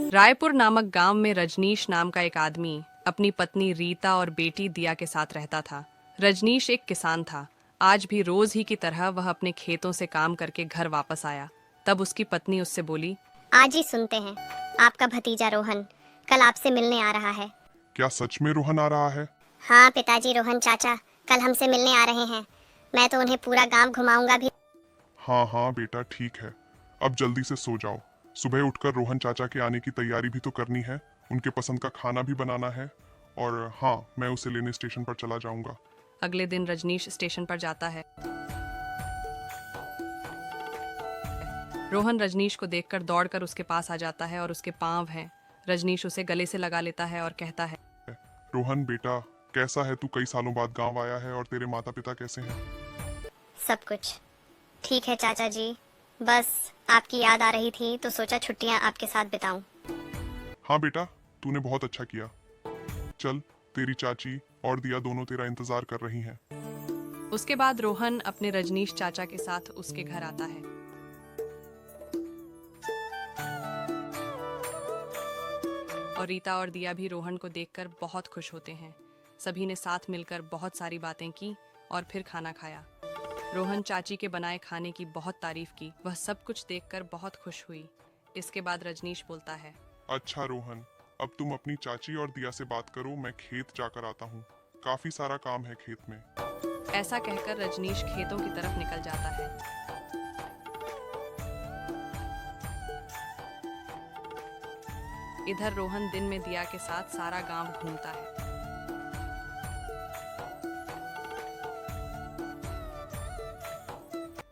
रायपुर नामक गांव में रजनीश नाम का एक आदमी अपनी पत्नी रीता और बेटी दिया के साथ रहता था। रजनीश एक किसान था। आज भी रोज ही की तरह वह अपने खेतों से काम करके घर वापस आया। तब उसकी पत्नी उससे बोली, आज ही सुनते हैं, आपका भतीजा रोहन कल आपसे मिलने आ रहा है। क्या सच में रोहन आ रहा है? हाँ पिताजी, रोहन चाचा कल हमसे मिलने आ रहे हैं। मैं तो उन्हें पूरा गांव घुमाऊंगा भी। हाँ हाँ बेटा, ठीक है। अब जल्दी से सो जाओ। सुबह उठकर रोहन चाचा के आने की तैयारी भी तो करनी है। उनके पसंद का खाना भी बनाना है। और हाँ, मैं उसे लेने स्टेशन पर चला जाऊंगा। अगले दिन रजनीश स्टेशन पर जाता है। रोहन रजनीश को देखकर दौड़कर उसके पास आ जाता है और उसके पांव हैं। रजनीश उसे गले से लगा लेता है और कहता है, रोहन बेटा, कैसा है तू? कई सालों बाद गांव आया है। और तेरे माता पिता कैसे हैं? सब कुछ ठीक है चाचा जी, बस आपकी याद आ रही थी तो सोचा छुट्टियां आपके साथ बिताऊं। हाँ बेटा, तूने बहुत अच्छा किया। चल, तेरी चाची और दिया दोनों तेरा इंतजार कर रही हैं। उसके बाद रोहन अपने रजनीश चाचा के साथ उसके घर आता है। और रीता और दिया भी रोहन को देखकर बहुत खुश होते हैं। सभी ने साथ मिलकर बहुत सारी बातें की और फिर खाना खाया। रोहन चाची के बनाए खाने की बहुत तारीफ की। वह सब कुछ देखकर बहुत खुश हुई। इसके बाद रजनीश बोलता है, अच्छा रोहन, अब तुम अपनी चाची और दिया से बात करो। मैं खेत जाकर आता हूँ। काफी सारा काम है खेत में। ऐसा कहकर रजनीश खेतों की तरफ निकल जाता है। इधर रोहन दिन में दिया के साथ सारा गांव घूमता है।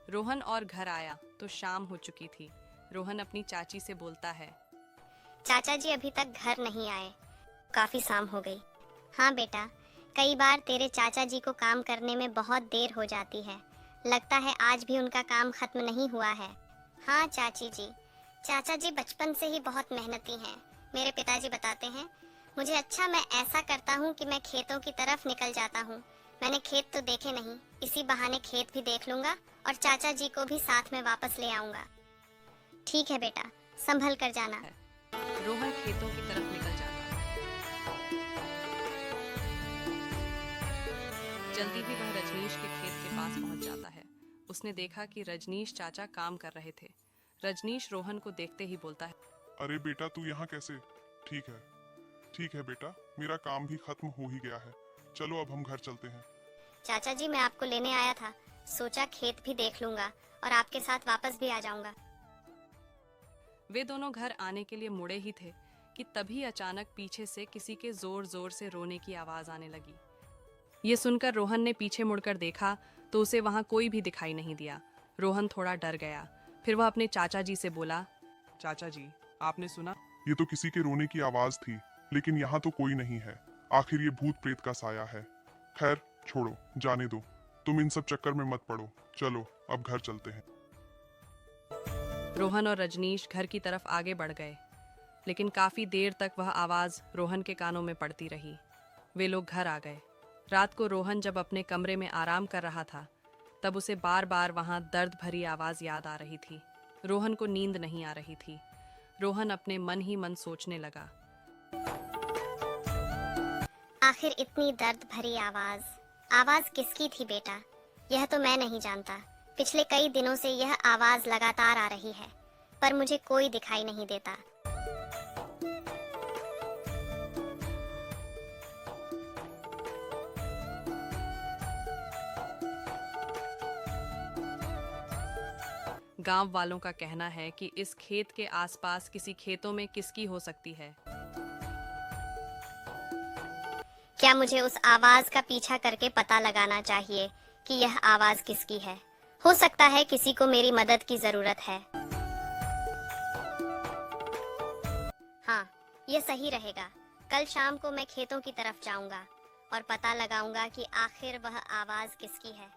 रोहन और घर आया तो शाम हो चुकी थी। रोहन अपनी चाची से बोलता है, चाचा जी अभी तक घर नहीं आए, काफी शाम हो गई। हाँ बेटा, कई बार तेरे चाचा जी को काम करने में बहुत देर हो जाती है। लगता है आज भी उनका काम खत्म नहीं हुआ है। हाँ चाची जी, चाचा जी बचपन से ही बहुत मेहनती हैं। मेरे पिताजी बताते हैं, मुझे अच्छा मैं ऐसा करता हूँ कि मैं खेतों की तरफ निकल जाता हूँ। मैंने खेत तो देखे नहीं, इसी बहाने खेत भी देख लूंगा और चाचा जी को भी साथ में वापस ले आऊंगा। ठीक है बेटा, संभल कर जाना। रोहन खेतों की तरफ निकल जाता है। जल्दी ही वह रजनीश के खेत के पास पहुंच जाता है। उसने देखा कि रजनीश चाचा काम कर रहे थे। रजनीश रोहन को देखते ही बोलता है, अरे बेटा, तू यहाँ कैसे? ठीक है बेटा, मेरा काम भी खत्म हो ही गया है। चलो अब हम घर चलते हैं। चाचा जी मैं आपको लेने आया था, सोचा खेत भी देख लूंगा और आपके साथ वापस भी आ जाऊंगा। वे दोनों घर आने के लिए मुड़े ही थे कि तभी अचानक पीछे से किसी के जोर जोर से रोने की आवाज आने लगी। ये सुनकर रोहन ने पीछे मुड़कर देखा तो उसे वहां कोई भी दिखाई नहीं दिया। रोहन थोड़ा डर गया। फिर वह अपने चाचा जी से बोला, चाचा जी, आपने सुना? ये तो किसी के रोने की आवाज थी, लेकिन यहाँ तो कोई नहीं है। आखिर ये भूत प्रेत का साया है। खैर छोड़ो, जाने दो। तुम इन सब चक्कर में मत पड़ो। चलो अब घर चलते हैं। रोहन और रजनीश घर की तरफ आगे बढ़ गए, लेकिन काफी देर तक वह आवाज रोहन के कानों में पड़ती रही। वे लोग घर आ गए। रात को रोहन जब अपने कमरे में आराम कर रहा था, तब उसे बार बार वहां दर्द भरी आवाज याद आ रही थी। रोहन को नींद नहीं आ रही थी। रोहन अपने मन ही मन सोचने लगा, आखिर इतनी दर्द भरी आवाज, आवाज किसकी थी बेटा? यह तो मैं नहीं जानता। पिछले कई दिनों से यह आवाज लगातार आ रही है, पर मुझे कोई दिखाई नहीं देता। गांव वालों का कहना है कि इस खेत के आसपास किसी खेतों में किसकी हो सकती है। क्या मुझे उस आवाज का पीछा करके पता लगाना चाहिए कि यह आवाज किसकी है? हो सकता है किसी को मेरी मदद की जरूरत है। हाँ, यह सही रहेगा। कल शाम को मैं खेतों की तरफ जाऊंगा और पता लगाऊंगा कि आखिर वह आवाज किसकी है।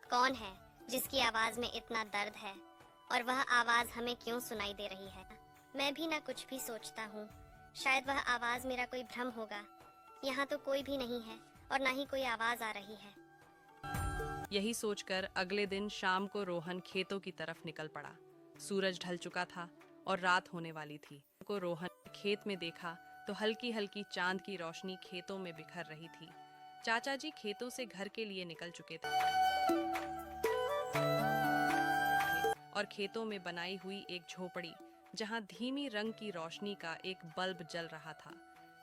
कौन है जिसकी आवाज में इतना दर्द है और वह आवाज हमें क्यों सुनाई दे रही है? मैं भी ना कुछ भी सोचता हूँ। शायद वह आवाज मेरा कोई भ्रम होगा। यहाँ तो कोई भी नहीं है और ना ही कोई आवाज आ रही है। यही सोचकर अगले दिन शाम को रोहन खेतों की तरफ निकल पड़ा। सूरज ढल चुका था और रात होने वाली थी। को रोहन ने खेत में देखा तो हल्की हल्की चांद की रोशनी खेतों में बिखर रही थी। चाचा जी खेतों से घर के लिए निकल चुके थे और खेतों में बनाई हुई एक झोपड़ी जहां धीमी रंग की रोशनी का एक बल्ब जल रहा था।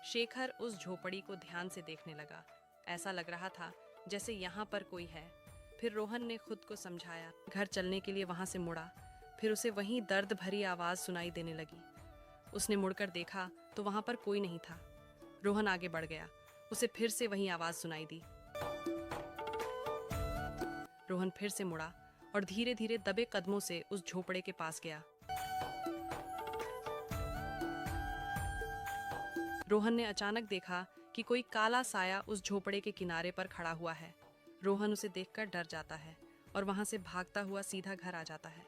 शेखर उस झोपड़ी को ध्यान से देखने लगा। ऐसा लग रहा था जैसे यहाँ पर कोई है। फिर रोहन ने खुद को समझाया, घर चलने के लिए वहां से मुड़ा। फिर उसे वहीं दर्द भरी आवाज सुनाई देने लगी। उसने मुड़कर देखा तो वहां पर कोई नहीं था। रोहन आगे बढ़ गया। उसे फिर से वही आवाज सुनाई दी। रोहन फिर से मुड़ा और धीरे धीरे दबे कदमों से उस झोपड़े के पास गया। रोहन ने अचानक देखा कि कोई काला साया उस झोपड़े के किनारे पर खड़ा हुआ है। रोहन उसे देखकर डर जाता है और वहां से भागता हुआ सीधा घर आ जाता है।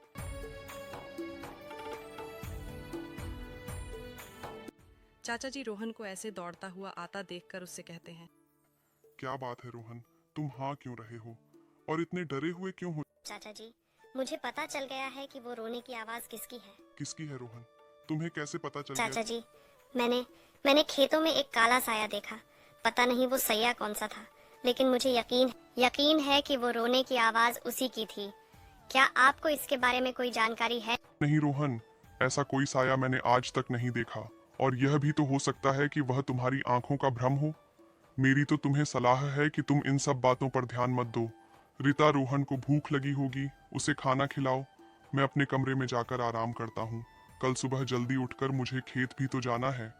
चाचा जी रोहन को ऐसे दौड़ता हुआ आता देखकर उससे कहते हैं, क्या बात है रोहन, तुम हाँ क्यों रहे हो और इतने डरे हुए क्यों हो? चाचा जी, मुझे पता चल गया है कि वो रोने की आवाज किसकी है। किसकी है रोहन? तुम्हें कैसे पता चल चाचा गया? जी, मैंने खेतों में एक काला साया देखा। पता नहीं वो सैया कौन सा था, लेकिन मुझे यकीन है कि वो रोने की आवाज उसी की थी। क्या आपको इसके बारे में कोई जानकारी है? नहीं रोहन, ऐसा कोई साया मैंने आज तक नहीं देखा और यह भी तो हो सकता है कि वह तुम्हारी आंखों का भ्रम हो। मेरी तो तुम्हें सलाह है कि तुम इन सब बातों पर ध्यान मत दो। रीता, रोहन को भूख लगी होगी, उसे खाना खिलाओ। मैं अपने कमरे में जाकर आराम करता हूँ। कल सुबह जल्दी उठकर मुझे खेत भी तो जाना है।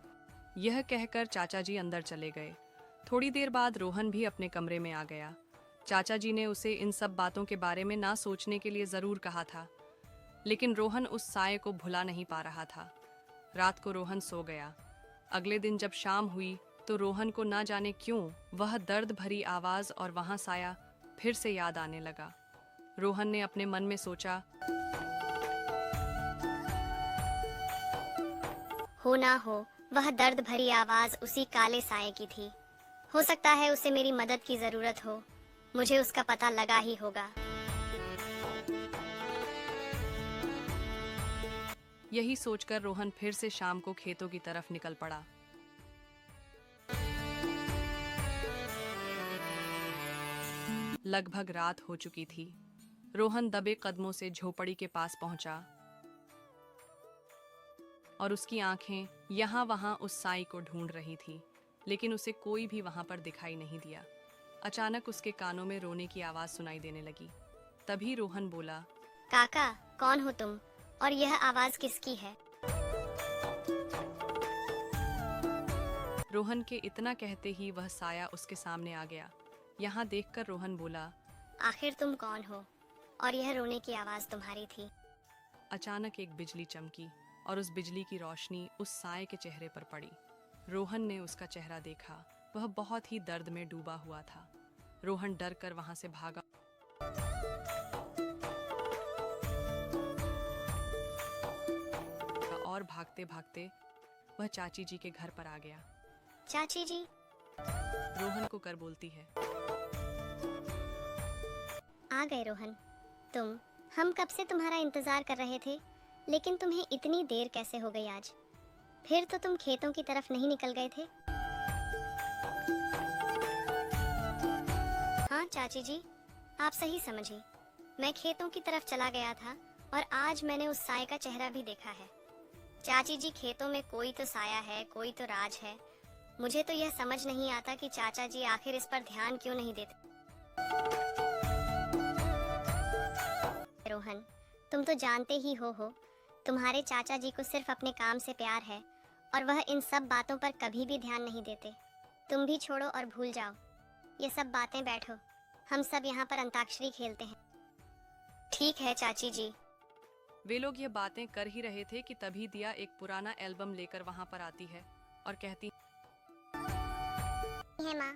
यह कहकर चाचा जी अंदर चले गए। थोड़ी देर बाद रोहन भी अपने कमरे में आ गया। चाचा जी ने उसे इन सब बातों के बारे में ना सोचने के लिए जरूर कहा था, लेकिन रोहन उस साये को भुला नहीं पा रहा था। रात को रोहन सो गया। अगले दिन जब शाम हुई तो रोहन को ना जाने क्यों वह दर्द भरी आवाज और वहां साया फिर से याद आने लगा। रोहन ने अपने मन में सोचा, हो ना हो वह दर्द भरी आवाज उसी काले साये की थी। हो सकता है उसे मेरी मदद की जरूरत हो। मुझे उसका पता लगा ही होगा। यही सोचकर रोहन फिर से शाम को खेतों की तरफ निकल पड़ा। लगभग रात हो चुकी थी। रोहन दबे कदमों से झोपड़ी के पास पहुंचा और उसकी आंखें यहाँ वहां उस साई को ढूंढ रही थी, लेकिन उसे कोई भी वहां पर दिखाई नहीं दिया। अचानक उसके कानों में रोने की आवाज सुनाई देने लगी। तभी रोहन बोला, काका, कौन हो तुम और यह आवाज किसकी है? रोहन के इतना कहते ही वह साया उसके सामने आ गया। यहाँ देखकर रोहन बोला, आखिर तुम कौन हो और यह रोने की आवाज तुम्हारी थी? अचानक एक बिजली चमकी और उस बिजली की रोशनी उस साये के चेहरे पर पड़ी। रोहन ने उसका चेहरा देखा। वह बहुत ही दर्द में डूबा हुआ था। रोहन डर कर वहां से भागा और भागते भागते वह चाची जी के घर पर आ गया। चाची जी, रोहन को कर बोलती है, आ गए रोहन। हम कब से तुम्हारा इंतजार कर रहे थे, लेकिन तुम्हें इतनी देर कैसे हो गई आज? फिर तो तुम खेतों की तरफ नहीं निकल गए थे? हाँ चाची जी, आप सही समझी। मैं खेतों की तरफ चला गया था और आज मैंने उस साये का चेहरा भी देखा है। चाची जी, खेतों में कोई तो साया है, कोई तो राज है। मुझे तो यह समझ नहीं आता कि चाचा जी आखिर इस पर ध्यान क्यों नहीं देते। रोहन, तुम तो जानते ही हो तुम्हारे चाचा जी को सिर्फ अपने काम से प्यार है और वह इन सब बातों पर कभी भी ध्यान नहीं देते। तुम भी छोड़ो और भूल जाओ ये सब बातें। बैठो, हम सब यहाँ पर अंताक्षरी खेलते हैं। ठीक है चाची जी। वे लोग ये बातें कर ही रहे थे कि तभी दिया एक पुराना एल्बम लेकर वहां पर आती है और कहती है, माँ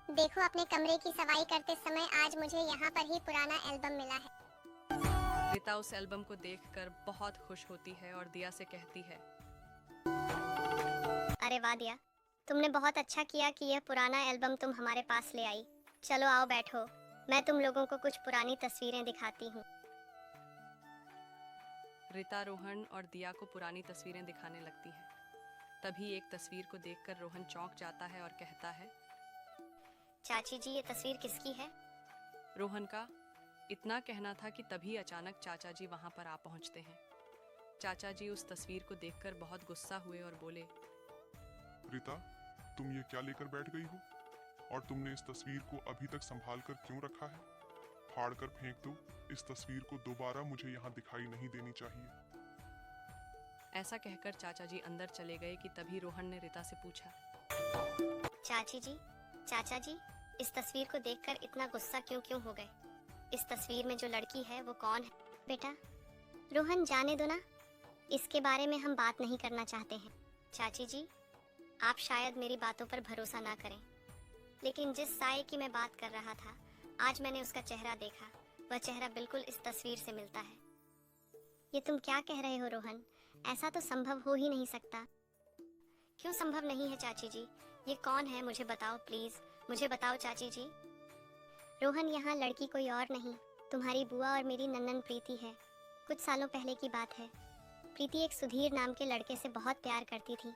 देखो, अपने कमरे की सफाई करते समय आज मुझे यहाँ पर ही पुराना एल्बम मिला है। रीता उस एल्बम को देखकर बहुत खुश होती है और दिया से कहती है, अरे वाह दिया, तुमने बहुत अच्छा किया कि यह पुराना एल्बम तुम हमारे पास ले आई। चलो आओ बैठो, मैं तुम लोगों को कुछ पुरानी तस्वीरें दिखाती हूँ। रीता रोहन और दिया को पुरानी तस्वीरें दिखाने लगती है। तभी एक तस्वीर को देखकर रोहन चौंक जाता है और कहता है, चाची जी, ये तस्वीर किसकी है? रोहन का इतना कहना था कि तभी अचानक चाचा जी वहां पर आ पहुंचते हैं। चाचा जी उस तस्वीर को देखकर बहुत गुस्सा हुए और बोले, रीता, तुम ये क्या लेकर बैठ गई हो? और तुमने इस तस्वीर को अभी तक संभाल कर क्यों रखा है? फाड़ कर फेंक दो। इस तस्वीर को दोबारा मुझे यहाँ दिखाई नहीं देनी चाहिए। ऐसा कहकर चाचा जी अंदर चले गए कि तभी रोहन ने रीता से पूछा, चाचा जी, इस तस्वीर को देखकर इतना गुस्सा क्यों हो गए? इस तस्वीर में जो लड़की है वो कौन है? बेटा रोहन, जाने दो ना, इसके बारे में हम बात नहीं करना चाहते हैं। चाची जी, आप शायद मेरी बातों पर भरोसा ना करें, लेकिन जिस साये की मैं बात कर रहा था, आज मैंने उसका चेहरा देखा। वह चेहरा बिल्कुल इस तस्वीर से मिलता है। ये तुम क्या कह रहे हो रोहन? ऐसा तो संभव हो ही नहीं सकता। क्यों संभव नहीं है चाची जी? ये कौन है, मुझे बताओ प्लीज, मुझे बताओ चाची जी। रोहन, यहाँ लड़की कोई और नहीं, तुम्हारी बुआ और मेरी नन्नन प्रीति है। कुछ सालों पहले की बात है। प्रीति एक सुधीर नाम के लड़के से बहुत प्यार करती थी,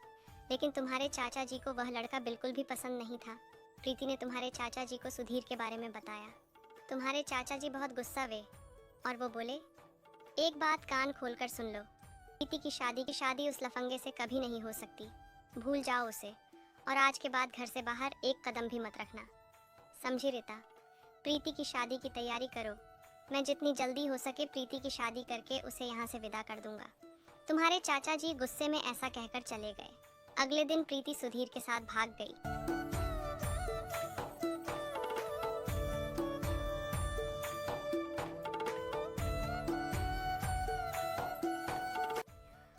लेकिन तुम्हारे चाचा जी को वह लड़का बिल्कुल भी पसंद नहीं था। प्रीति ने तुम्हारे चाचा जी को सुधीर के बारे में बताया। तुम्हारे चाचा जी बहुत गुस्सा हुए और वो बोले, एक बात कान खोलकर सुन लो, प्रीति की शादी उस लफंगे से कभी नहीं हो सकती। भूल जाओ उसे, और आज के बाद घर से बाहर एक कदम भी मत रखना, समझी रीता? प्रीति की शादी की तैयारी करो। मैं जितनी जल्दी हो सके प्रीति की शादी करके उसे यहाँ से विदा कर दूंगा। तुम्हारे चाचा जी गुस्से में ऐसा कहकर चले गए। अगले दिन प्रीति सुधीर के साथ भाग गई।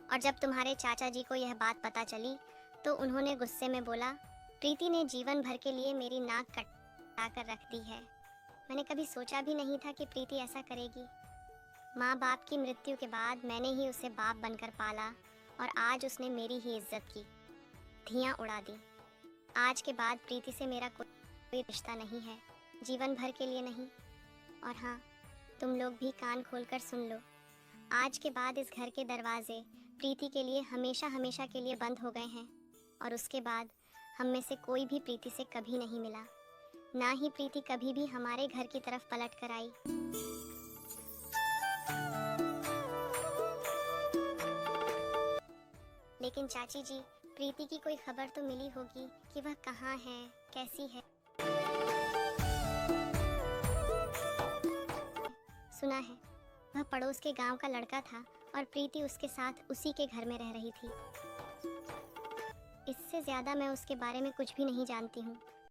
और जब तुम्हारे चाचा जी को यह बात पता चली तो उन्होंने गुस्से में बोला, प्रीति ने जीवन भर के लिए मेरी नाक कटा कर रख दी है। मैंने कभी सोचा भी नहीं था कि प्रीति ऐसा करेगी। माँ बाप की मृत्यु के बाद मैंने ही उसे बाप बनकर पाला और आज उसने मेरी ही इज्जत की धियाँ उड़ा दी। आज के बाद प्रीति से मेरा कोई रिश्ता नहीं है, जीवन भर के लिए नहीं। और हाँ, तुम लोग भी कान खोलकर सुन लो, आज के बाद इस घर के दरवाजे प्रीति के लिए हमेशा हमेशा के लिए बंद हो गए हैं। और उसके बाद हम में से कोई भी प्रीति से कभी नहीं मिला, ना ही प्रीति कभी भी हमारे घर की तरफ पलट कर आई। लेकिन चाची जी, प्रीति की कोई खबर तो मिली होगी कि वह कहाँ है, कैसी है? सुना है वह पड़ोस के गांव का लड़का था और प्रीति उसके साथ उसी के घर में रह रही थी। इससे ज्यादा मैं उसके बारे में कुछ भी नहीं जानती हूँ।